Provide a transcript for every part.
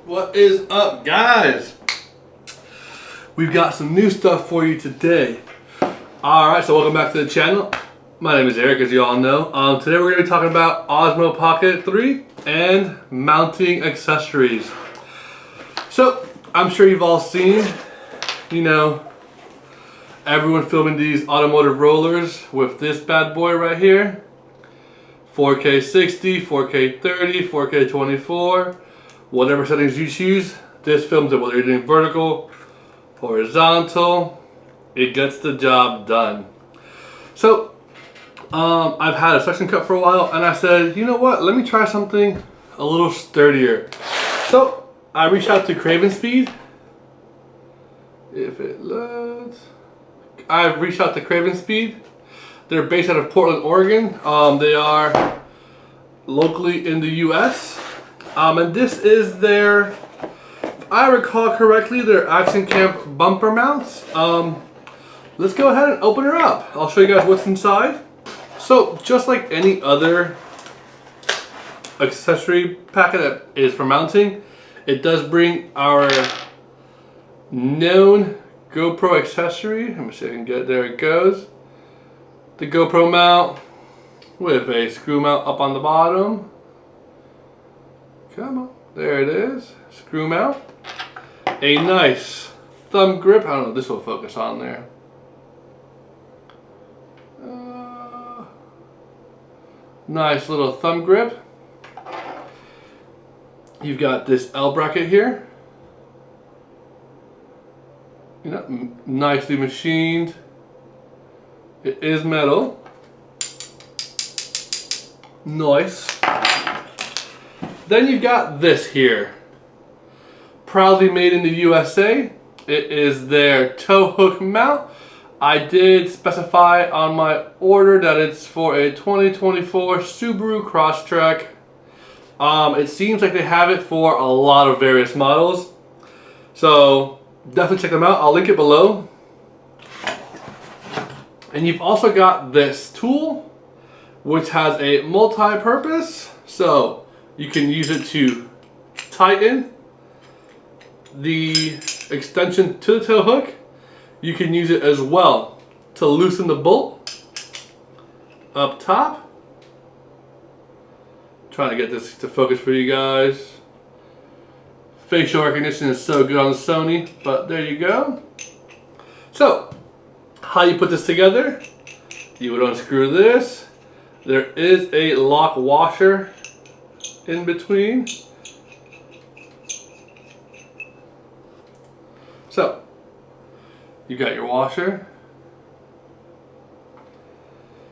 What is up, guys? We've got some new stuff for you today. Alright, so welcome back to the channel. My name is Eric, as you all know. Today we're going to be talking about Osmo Pocket 3 and mounting accessories. So, I'm sure you've all seen, everyone filming these automotive rollers with this bad boy right here. 4K 60, 4K 30, 4K 24, whatever settings you choose, this films it, whether you're doing vertical, horizontal, it gets the job done. So, I've had a suction cup for a while, and I said, you know what, let me try something a little sturdier. So, I reached out to Craven Speed. If it loads. I've reached out to Craven Speed. They're based out of Portland, Oregon. They are locally in the US. And this is their, if I recall correctly, their Action Camp bumper mounts. Let's go ahead and open her up. I'll show you guys what's inside. So just like any other accessory packet that is for mounting, it does bring our known GoPro accessory. Let me see if I can get it. There it goes. The GoPro mount with a screw mount up on the bottom. Come on, there it is. Screw mount. A nice thumb grip. I don't know if this will focus on there. Nice little thumb grip. You've got this L bracket here. Nicely machined. It is metal. Nice. Then you've got this here. Proudly made in the USA. It is their tow hook mount. I did specify on my order that it's for a 2024 Subaru Crosstrek. It seems like they have it for a lot of various models. So definitely check them out. I'll link it below. And you've also got this tool, which has a multi-purpose. So you can use it to tighten the extension to the tow hook. You can use it as well to loosen the bolt up top. Trying to get this to focus for you guys. Facial recognition is so good on the Sony, but there you go. So, how you put this together? You would unscrew this. There is a lock washer in between. So, you got your washer.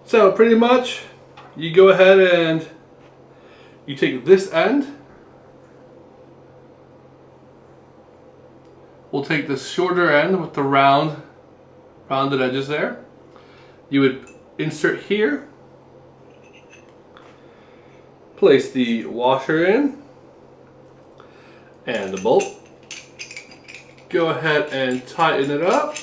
So pretty much, you go ahead and you take this end. We'll take the shorter end with the rounded edges there. You would insert here. Place the washer in and the bolt. Go ahead and tighten it up.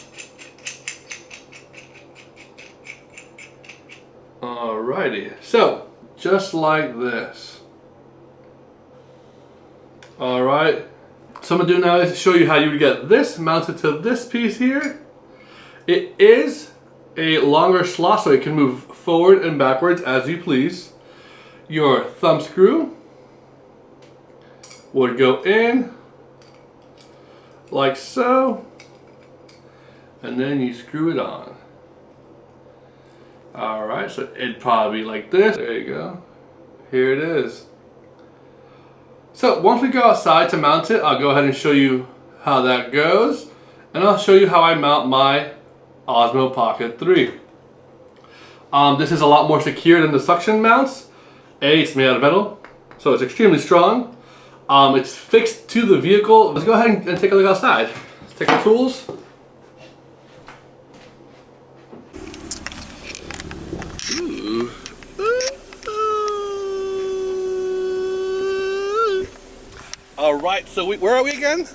Alrighty, so just like this. Alright, so I'm going to do now is show you how you would get this mounted to this piece here. It is a longer slot, so it can move forward and backwards as you please. Your thumb screw would go in like so, and then you screw it on. Alright, so it'd probably be like this. There you go. Here it is. So once we go outside to mount it, I'll go ahead and show you how that goes, and I'll show you how I mount my Osmo Pocket 3. This is a lot more secure than the suction mounts. It's made out of metal, so it's extremely strong. It's fixed to the vehicle. Let's go ahead and take a look outside. Let's take the tools. Ooh. Alright, so where are we again?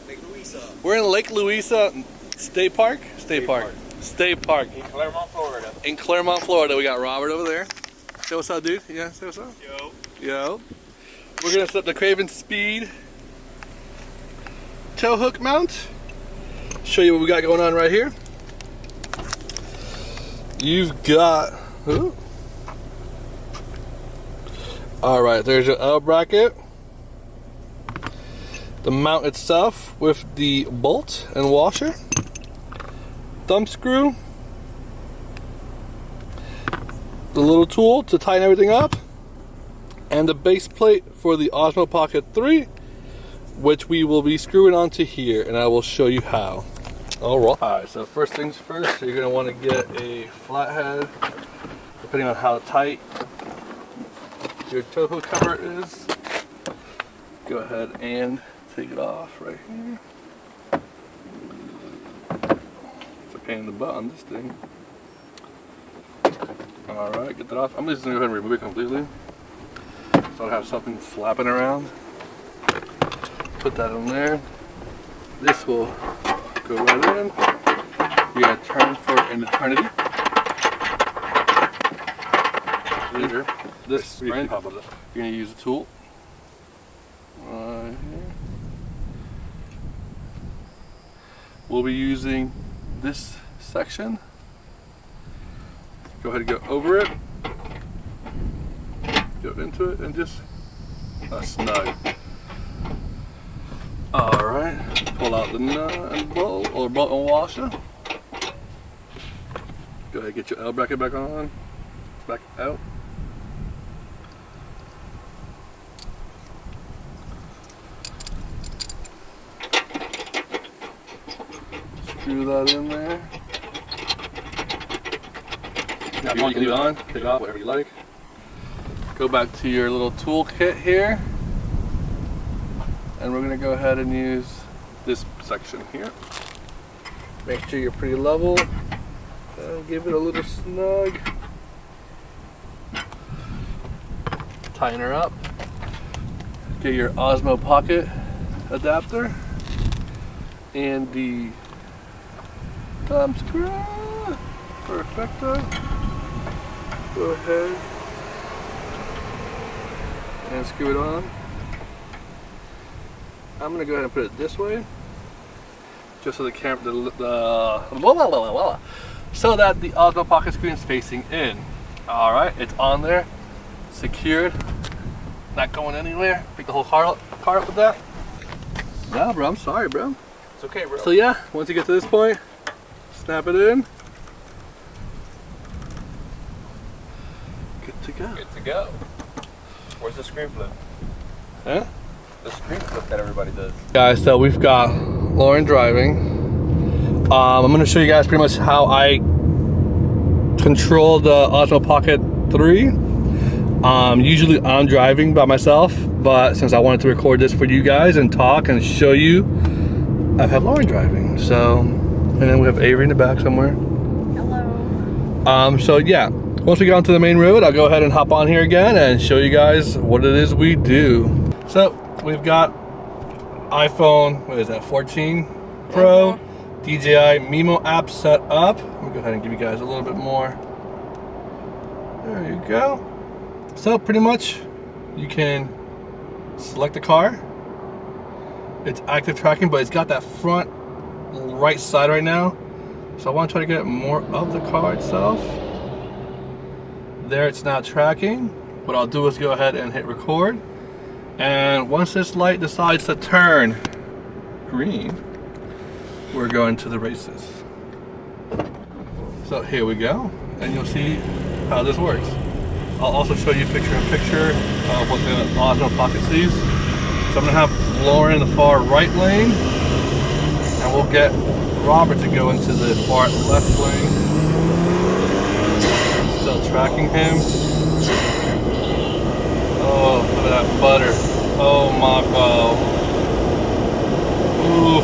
Lake Louisa. We're in Lake Louisa State Park? State Park. State Park. In Claremont, Florida. In Claremont, Florida. We got Robert over there. Say what's up, dude. Yeah, say what's up. Yo. Yo. We're gonna set up the Craven Speed tail hook mount. Show you what we got going on right here. You've got, all right, there's your L bracket. The mount itself with the bolt and washer. Thumb screw. The little tool to tighten everything up. And the base plate for the Osmo Pocket 3, which we will be screwing onto here, and I will show you how. Alright, so first things first, you're going to want to get a flathead, depending on how tight your tow hook cover is. Go ahead and take it off right here. It's a pain in the butt on this thing. Alright, get that off. I'm just going to go ahead and remove it completely, so I have something flapping around. Put that in there. This will go right in. You're going to turn for an eternity. Later, this sprint, you're going to use a tool. Right here. We'll be using this section. Go ahead and go over it. Go into it and just snug. Alright, pull out the nut and bolt or bolt and washer. Go ahead and get your L bracket back on, back out. Screw that in there. Now if you want, you can leave it on, take it off, whatever you like. Go back to your little tool kit here. And we're going to go ahead and use this section here. Make sure you're pretty level. And give it a little snug. Tighten her up. Get your Osmo Pocket adapter. And the thumb screw. Perfecto. Go ahead and screw it on. I'm gonna go ahead and put it this way, just so the camera, so that the Osmo Pocket screen is facing in. All right, it's on there, secured, not going anywhere. Pick the whole car up with that. Nah, bro, I'm sorry, bro. It's okay, bro. So yeah, once you get to this point, snap it in. Good to go. Good to go. Where's the screen flip? Huh? The screen flip that everybody does. Guys, so we've got Lauren driving. I'm going to show you guys pretty much how I control the Osmo Pocket 3. Usually I'm driving by myself, but since I wanted to record this for you guys and talk and show you, I have Lauren driving. So, and then we have Avery in the back somewhere. Hello. So yeah, once we get onto the main road, I'll go ahead and hop on here again and show you guys what it is we do. So we've got iPhone, what is that, 14 Pro, DJI Mimo app set up. Let me go ahead and give you guys a little bit more. There you go. So pretty much you can select the car. It's active tracking, but it's got that front right side right now. So I want to try to get more of the car itself. There, it's not tracking. What I'll do is go ahead and hit record. And once this light decides to turn green, we're going to the races. So here we go, and you'll see how this works. I'll also show you picture-in-picture of what the Osmo Pocket sees. So I'm gonna have Lauren in the far right lane, and we'll get Robert to go into the far left lane. Still tracking him. Oh, look at that butter. Oh my God. Ooh.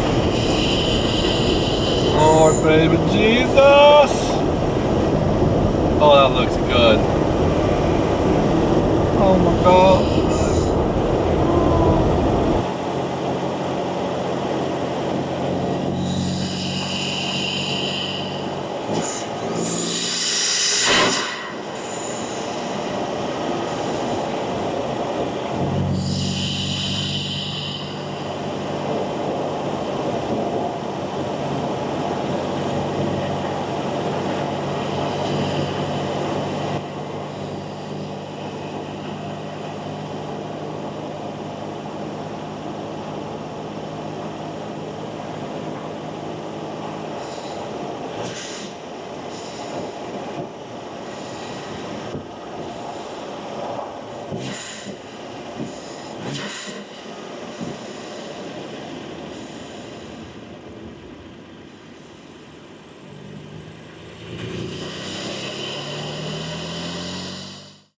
Lord, baby Jesus. Oh, that looks good. Oh my God.